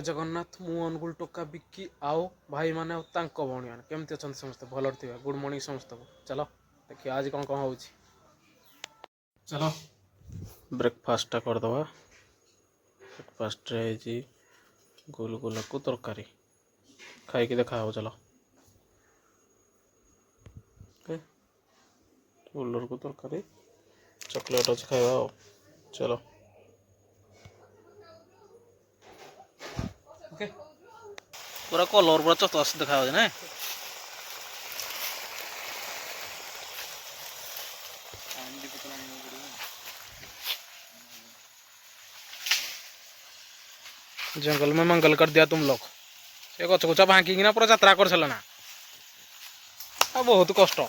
जगन्नाथ मु अनुगुल टोका बिक्की आओ भाई माने भौणी मैंने केमती अच्छा समस्त भल थे गुड मॉर्निंग समस्त को चलो देखिए आज कौन कौन हो चलो ब्रेकफास्ट करदे ब्रेकफास्ट गोल गोला को तरकारी खाई देखा हो चलो गोलर को तरकारी चॉकलेट अच्छे खावा चलो पूरा कलर पूरा चतस देखा ना जंगल में मंगल कर दिया तुम लोग ये गच गुचा भांगिना पूरा यात्रा कर सारे ना बहुत कष्ट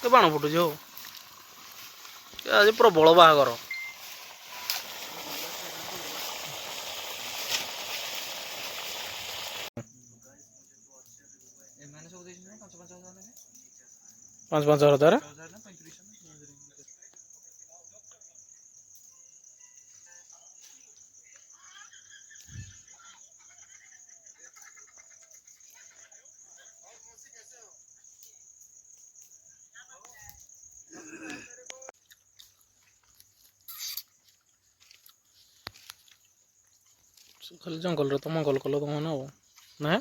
तो बाण फुटुच हो आज प्रबल बाहागर पाँच 5,000 खाली जंगल तो मंगल कल तुम ना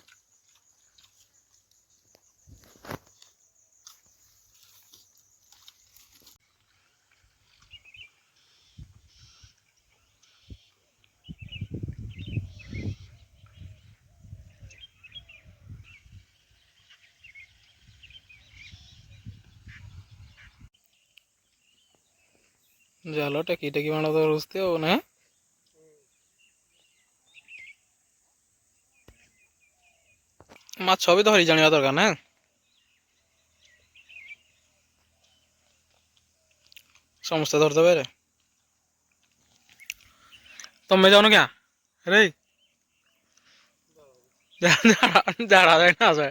जाल टेकी टेकी बाण तो रुचते हो ना माछ भी धरी जाना दरकार ना समस्ते धरदे तुम्हें जाओ क्या रे झाड़ा ना आसे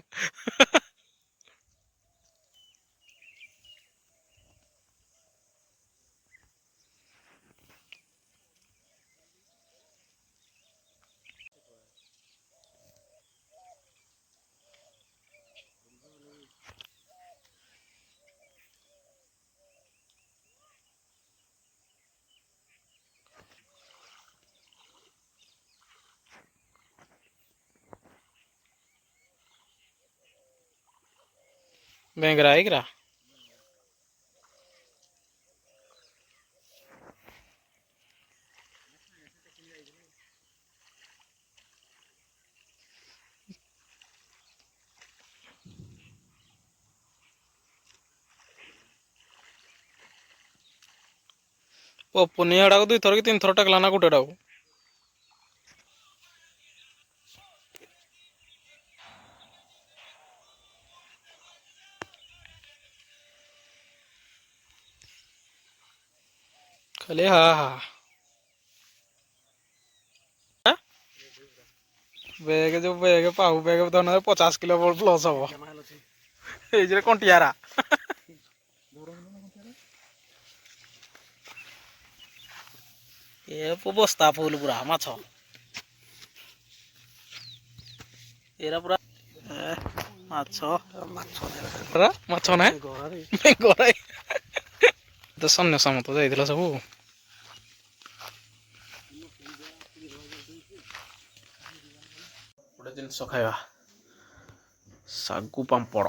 बेंगरा है पुनिया को 2 थर कि 3 थर टेकला ना गोटे खाली हाँ हाँ बैग जो बैग पाहु बैग धरना 50 किलो प्लस हम ये कंटियारा ये बस्ता फुल पूरा माछ एरा पूरा माछ माछ ना गराई तो सन्या समत जाइला सब गोटे जिनस खाइबा सागु पांपड़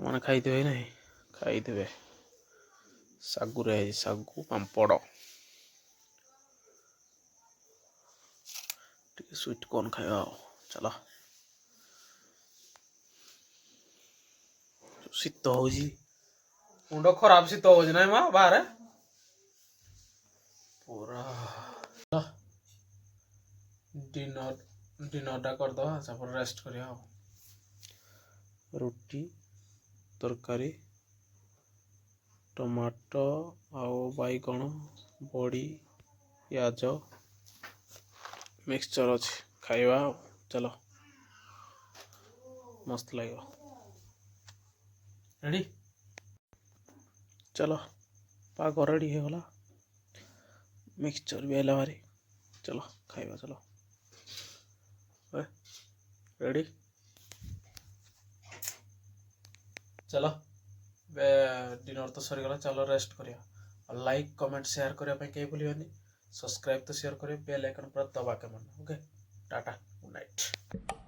मैंने खाई ना खाई सागु रे सागु पांपड़ स्वीट कॉर्न खाइबा चलो शीत हो मुंड खराब शीत हो ना माँ बाहर पूरा डिनर डिनरटा करदे रेस्ट करिया रुटी तरकारी टमाटो आउ बैगण बड़ी प्याज मिक्सचर अच्छी खाइबा चलो मस्त लगे रेडी चलो पाग रेडी होगला मिक्सचर भी आइला भारी चलो खाइबा चलो रेडी चलो डिनर तो सरीगला चलो रेस्ट करिया लाइक कमेंट शेयर करने कहीं भूलिए सब्सक्राइब तो शेयर करें बेल आइकन पूरा दबा के मन ओके टाटा गुड नाइट।